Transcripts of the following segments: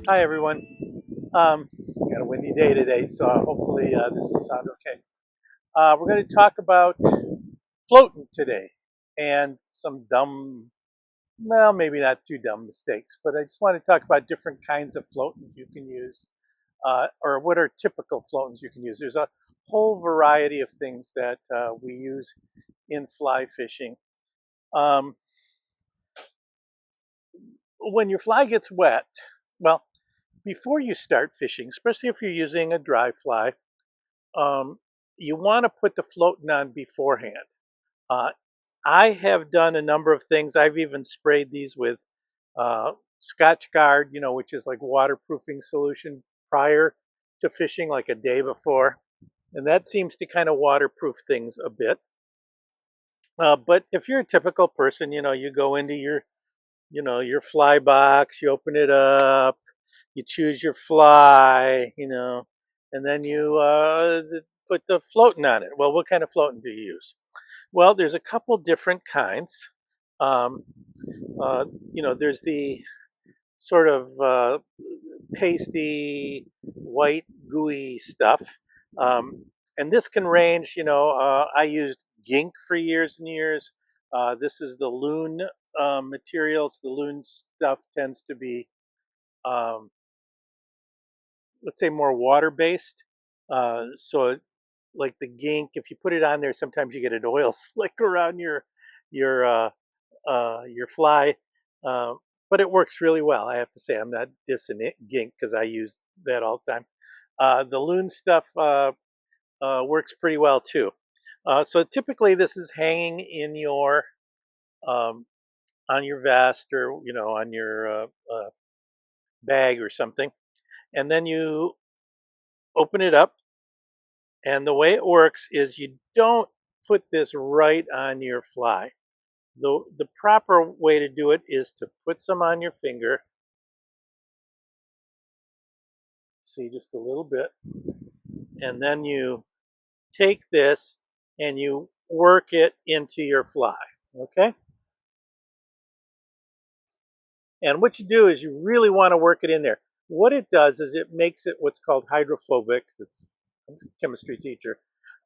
Hi everyone. Got a windy day today, so hopefully this will sound okay. We're going to talk about floatant today and some dumb, well, maybe not too dumb mistakes, but I just want to talk about different kinds of floatant you can use, or what are typical floatants you can use. There's a whole variety of things that we use in fly fishing. Um, when your fly gets wet, well, before you start fishing, especially if you're using a dry fly, um, you want to put the floatant on beforehand. Uh, I have done a number of things. I've even sprayed these with Scotch Guard, which is like waterproofing solution prior to fishing, like a day before. And that seems to kind of waterproof things a bit. But if you're a typical person, you go into your fly box, you open it up, you choose your fly, and then you put the floatant on it. Well, what kind of floatant do you use? Well, there's a couple different kinds. Um, there's the sort of pasty, white, gooey stuff. And this can range, I used gink for years and years. This is the loon materials. The loon stuff tends to be, um, let's say, more water-based. So like the gink, if you put it on there, sometimes you get an oil slick around your your fly. Uh, but it works really well. I have to say, I'm not dissing it, gink, because I use that all the time. The loon stuff works pretty well too. So typically, this is hanging in your um, on your vest, or on your bag or something, and then you open it up. And the way it works is you don't put this right on your fly. The proper way to do it is to put some on your finger. See, just a little bit. And then you take this and you work it into your fly. Okay? And what you do is you really want to work it in there. What it does is it makes it what's called hydrophobic. I'm a chemistry teacher.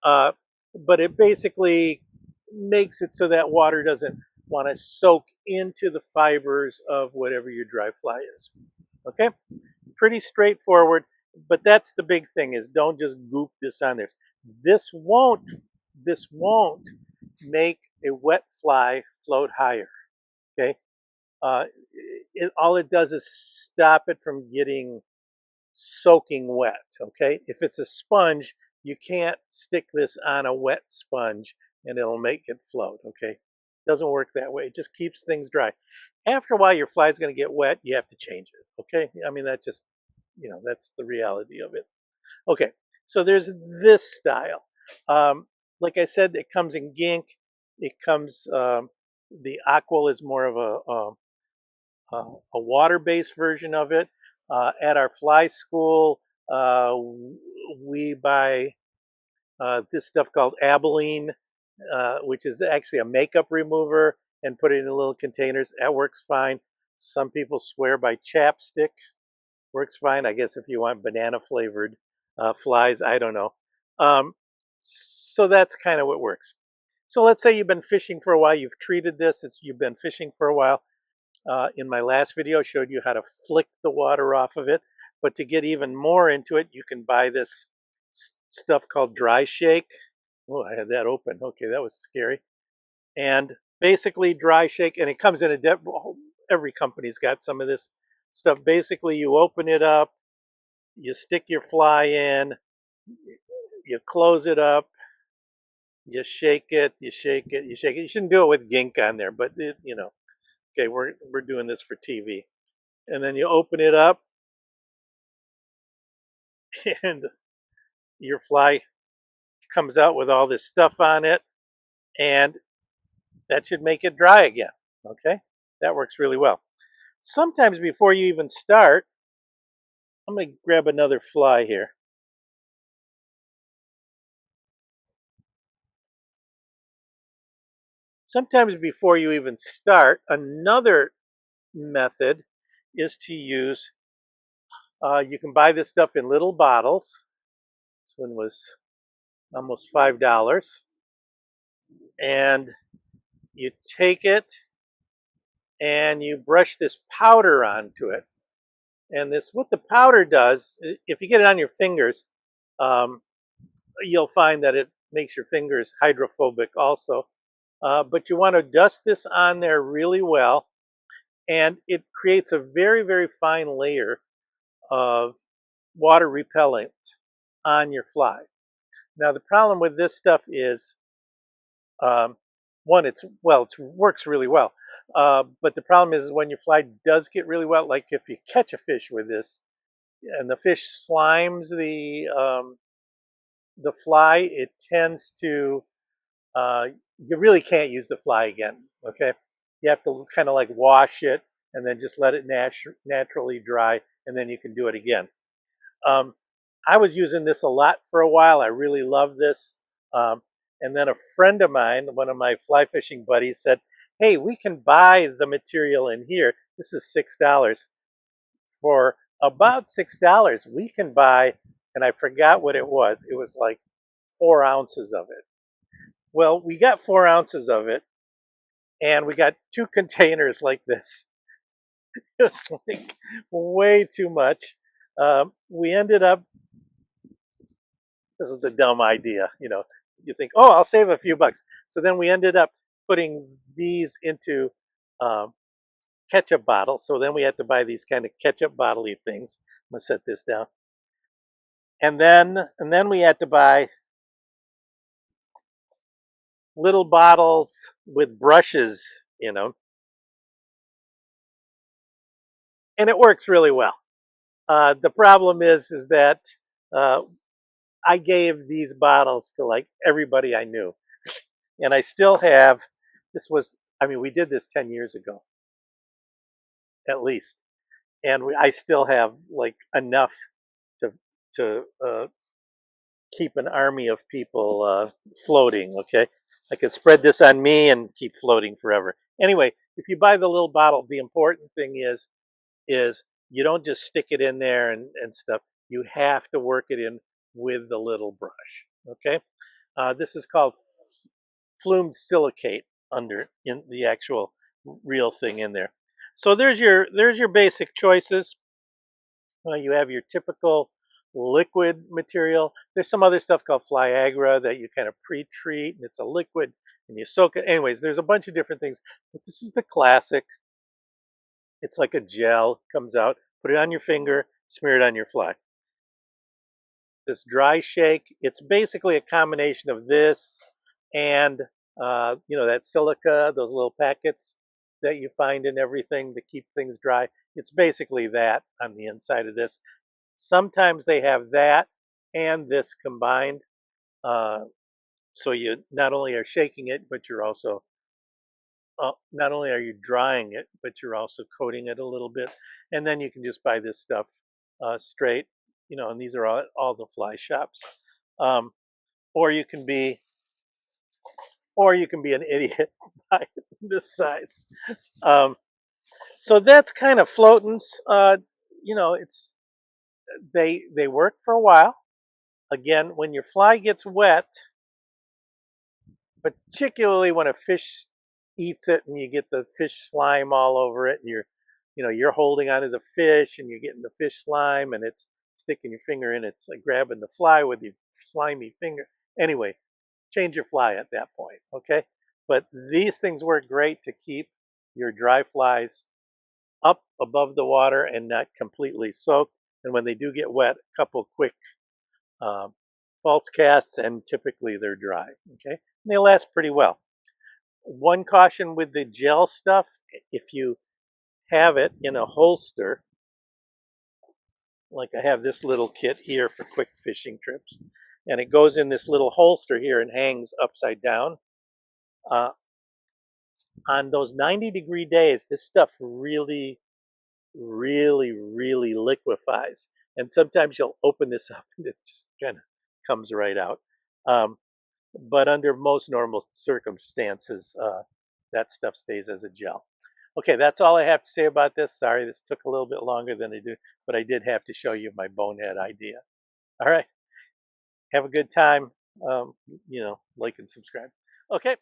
Uh, but it basically makes it so that water doesn't want to soak into the fibers of whatever your dry fly is. Okay? Pretty straightforward, but that's the big thing, is don't just goop this on there. This won't this won't make a wet fly float higher. Okay? Uh, all it does is stop it from getting soaking wet. Okay, if it's a sponge, you can't stick this on a wet sponge and it'll make it float. Okay, it doesn't work that way. It just keeps things dry. After a while, your fly's going to get wet. You have to change it. Okay, I mean, that's just, that's the reality of it. Okay, so there's this style. Um, like I said, it comes in gink. It comes. The aqua is more of a water-based version of it. At our fly school, we buy this stuff called Abilene, which is actually a makeup remover, and put it in little containers. That works fine. Some people swear by chapstick. Works fine, I guess, if you want banana flavored flies. I don't know. So that's kind of what works. So let's say you've been fishing for a while. You've treated this. You've been fishing for a while. In my last video, I showed you how to flick the water off of it. But to get even more into it, you can buy this stuff called dry shake. Oh, I had that open. Okay, that was scary. And basically dry shake, and it comes in every company's got some of this stuff. Basically, you open it up, you stick your fly in, you close it up, you shake it, you shake it, you shake it. You shouldn't do it with gink on there, but okay, we're doing this for TV. And then you open it up, and your fly comes out with all this stuff on it, and that should make it dry again. Okay, that works really well. Sometimes before you even start, I'm going to grab another fly here. Sometimes before you even start, another method is to use You can buy this stuff in little bottles. This one was almost $5. And you take it and you brush this powder onto it. And this, what the powder does, if you get it on your fingers, um, you'll find that it makes your fingers hydrophobic also. But you want to dust this on there really well, and it creates a very, very fine layer of water repellent on your fly. Now, the problem with this stuff is, um, one, it works really well. But the problem is when your fly does get really wet, like if you catch a fish with this, and the fish slimes the fly, it tends to you really can't use the fly again. Okay, you have to kind of like wash it and then just let it naturally dry, and then you can do it again. Um, I was using this a lot for a while. I really love this. Um, and then a friend of mine, one of my fly fishing buddies, said, "Hey, we can buy the material in here. This is $6. For about $6, we can buy," and I forgot what it was. It was like 4 ounces of it. Well, we got 4 ounces of it, and we got 2 containers like this. It was like way too much. We ended up, this is the dumb idea, you think, oh, I'll save a few bucks. So then we ended up putting these into um, ketchup bottles. So then we had to buy these kind of ketchup bottle-y things. I'm gonna set this down. And then we had to buy little bottles with brushes in them, and it works really well. The problem is that uh, I gave these bottles to like everybody I knew, and I still have. This was, I mean, we did this 10 years ago, at least, and I still have like enough to keep an army of people floating. Okay, I could spread this on me and keep floating forever. Anyway, if you buy the little bottle, the important thing is you don't just stick it in there and stuff. You have to work it in with the little brush. Okay, this is called flume silicate under in the actual real thing in there. So there's your basic choices. You have your typical liquid material. There's some other stuff called Flyagra that you kind of pre-treat, and it's a liquid, and you soak it. Anyways, there's a bunch of different things, but this is the classic. It's like a gel, comes out, put it on your finger, smear it on your fly. This dry shake, it's basically a combination of this and that silica, those little packets that you find in everything to keep things dry. It's basically that on the inside of this. Sometimes they have that and this combined. So you not only are shaking it, but you're also, not only are you drying it, but you're also coating it a little bit. And then you can just buy this stuff straight, and these are all the fly shops. Um, or you can be, an idiot by this size. Um, so that's kind of floatants. It's they work for a while. Again, when your fly gets wet, particularly when a fish eats it and you get the fish slime all over it, and you're holding onto the fish and you're getting the fish slime and it's sticking your finger in, it's like grabbing the fly with your slimy finger. Anyway, change your fly at that point, okay? But these things work great to keep your dry flies up above the water and not completely soaked. And when they do get wet, a couple quick um, false casts, and typically they're dry, okay? And they last pretty well. One caution with the gel stuff, if you have it in a holster, like I have this little kit here for quick fishing trips, and it goes in this little holster here and hangs upside down. Uh, on those 90-degree days, this stuff really, really, really liquefies. And sometimes you'll open this up and it just kind of comes right out. But under most normal circumstances, that stuff stays as a gel. Okay, that's all I have to say about this. Sorry, this took a little bit longer than I do, but I did have to show you my bonehead idea. All right, have a good time. Like and subscribe. Okay.